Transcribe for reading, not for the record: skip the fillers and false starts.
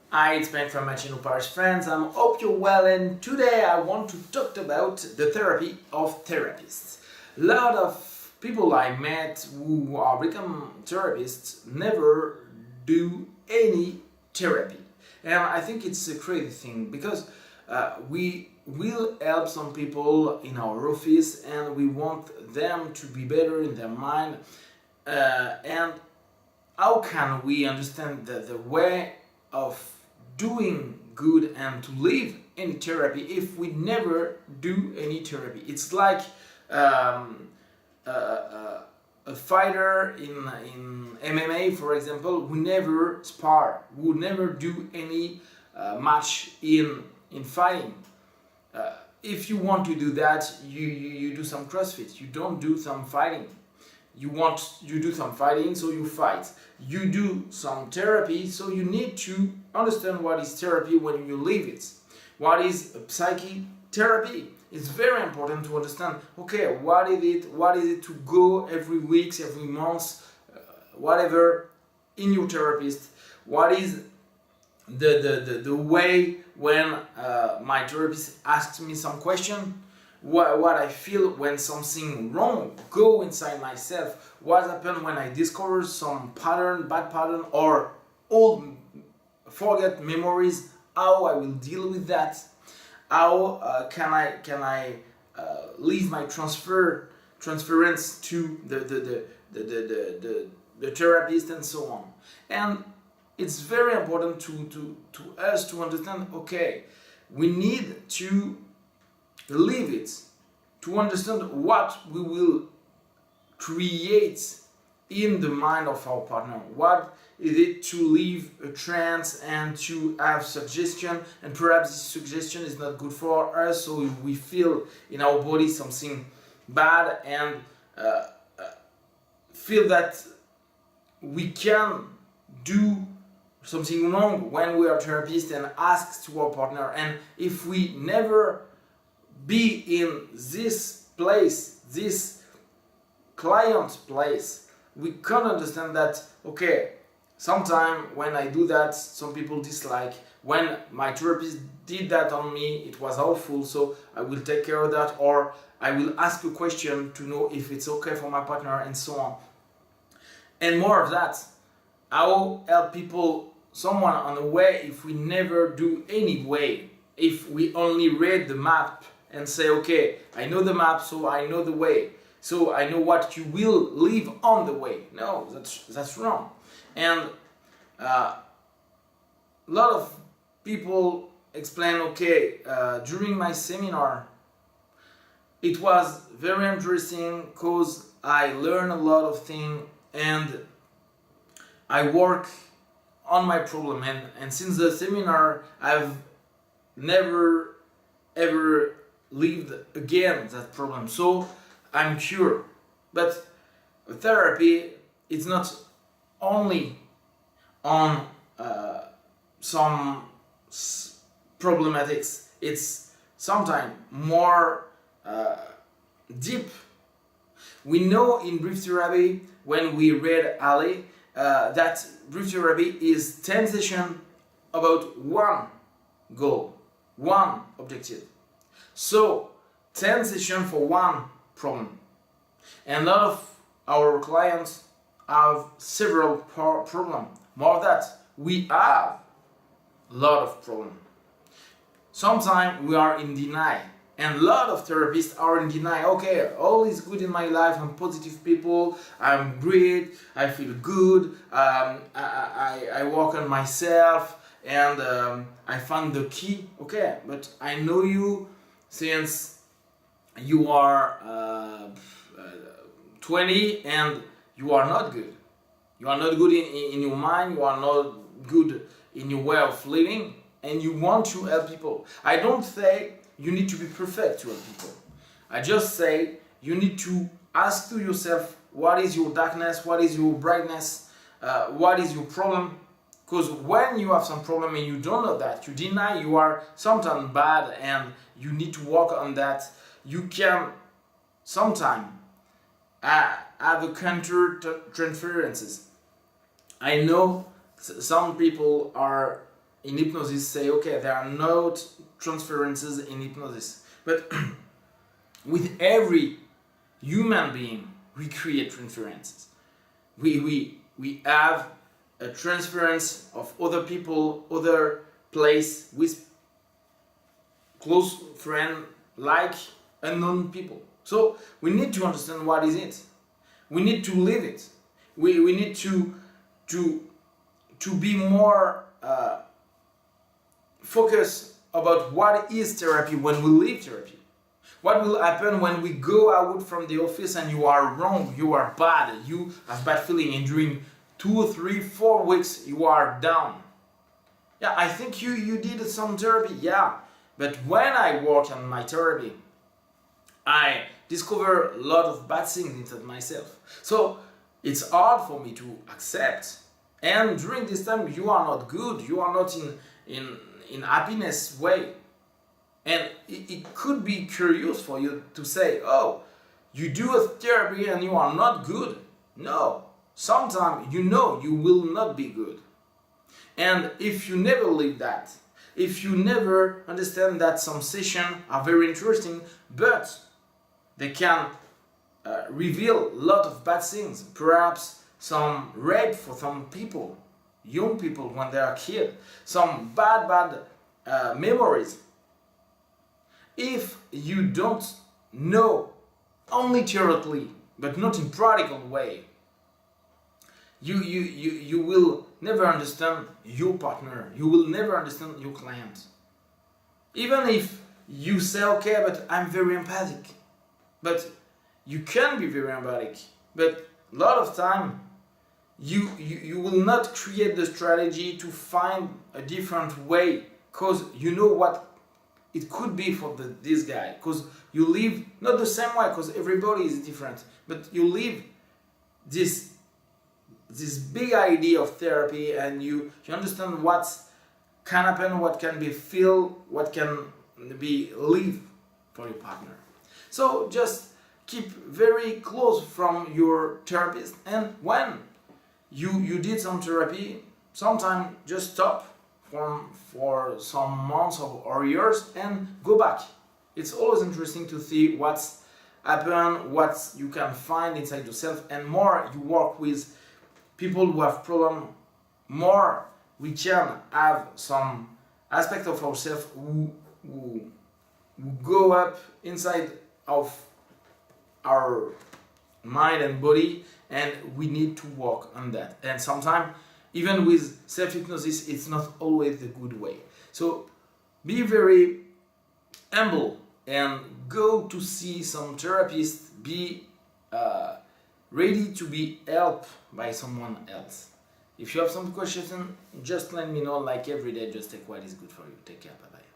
Hi, it's Ben from HnO Paris, friends. I hope you're well, and today I want to talk about the therapy of therapists. A lot of people I met who are become therapists never do any therapy, and I think it's a crazy thing because we will help some people in our office, and we want them to be better in their mind, and how can we understand the way of doing good and to live in therapy if we never do any therapy? It's like um, a fighter in MMA, for example, who never spar, who never do any match in fighting. If you want to do that, you do some CrossFit. You don't do some fighting. You do some fighting, so you fight. You do some therapy, so you need to understand what is therapy when you live it. What is psychotherapy? It's very important to understand. Okay, what is it? What is it to go every week, every month, whatever, in your therapist? What is the way when my therapist asks me some question? What I feel when something wrong go inside myself, what happened when I discover some bad pattern, or old forget memories, how I will deal with that, how can I leave my transference to the therapist, and so on. And it's very important to us to understand, okay, we need to live it, to understand what we will create in the mind of our partner. What is it to leave a trance and to have suggestion, and perhaps this suggestion is not good for us, so we feel in our body something bad, and feel that we can do something wrong when we are therapists, and ask to our partner. And if we never be in this place, this client place, we can understand that, okay, sometimes when I do that, some people dislike. When my therapist did that on me, it was awful, so I will take care of that, or I will ask a question to know if it's okay for my partner, and so on. And more of that, I will help people, someone on the way, if we never do any way, if we only read the map and say, okay, I know the map, so I know the way, so I know what you will live on the way. No, that's wrong. And a lot of people explain, okay, during my seminar, it was very interesting because I learned a lot of things, and I work on my problem, and since the seminar I've never ever lived again that problem, so I'm cured. But therapy is not only on some problematics, it's sometimes more deep. We know in brief therapy, when we read Ali, that brief therapy is 10 sessions about one goal, one objective. So 10 sessions for one problem. And a lot of our clients have several problems. More than that, we have a lot of problems. Sometimes we are in denial, and a lot of therapists are in denial. Okay, all is good in my life, I'm positive people, I'm great, I feel good, I work on myself, and I found the key. Okay, but I know you since you are 20, and you are not good. You are not good in your mind, you are not good in your way of living, and you want to help people. I don't say you need to be perfect to help people. I just say you need to ask to yourself, what is your darkness, what is your brightness, what is your problem. Because when you have some problem and you don't know that, you deny you are sometimes bad and you need to work on that, you can sometimes have a counter transferences. I know some people are in hypnosis say, okay, there are no transferences in hypnosis, but with every human being we create transferences. We have a transference of other people, other place, with close friend, like unknown people. So we need to understand what is it. We need to live it. We need to be more focused about what is therapy when we leave therapy. What will happen when we go out from the office and you are wrong, you are bad, you have bad feeling, and during 2, 3, 4 weeks you are down. Yeah, I think you did some therapy, yeah. But when I work on my therapy, I discover a lot of bad things inside myself. So it's hard for me to accept. And during this time, you are not good. You are not in happiness way. And it could be curious for you to say, oh, you do a therapy and you are not good. No, sometimes you know you will not be good. And if you never live that, if you never understand that some sessions are very interesting, but they can reveal a lot of bad things, perhaps some rape for some people, young people when they are kids, some bad memories. If you don't know only theoretically, but not in practical way, you will never understand your partner, you will never understand your client. Even if you say, okay, but I'm very empathic, but you can be very empathic, but a lot of time you will not create the strategy to find a different way, because you know what it could be for this guy, because you live not the same way, because everybody is different, but you live this big idea of therapy, and you understand what can happen, what can be feel, what can be live for your partner. So just keep very close from your therapist, and when you did some therapy, sometimes just stop for some months or years and go back. It's always interesting to see what's happened, what you can find inside yourself, and more you work with people who have problems, more we can have some aspect of ourselves who go up inside of our mind and body, and we need to work on that. And sometimes, even with self-hypnosis, it's not always the good way. So be very humble and go to see some therapists, be ready to be helped by someone else. If you have some questions, just let me know. Like every day, just take what is good for you. Take care. Bye bye.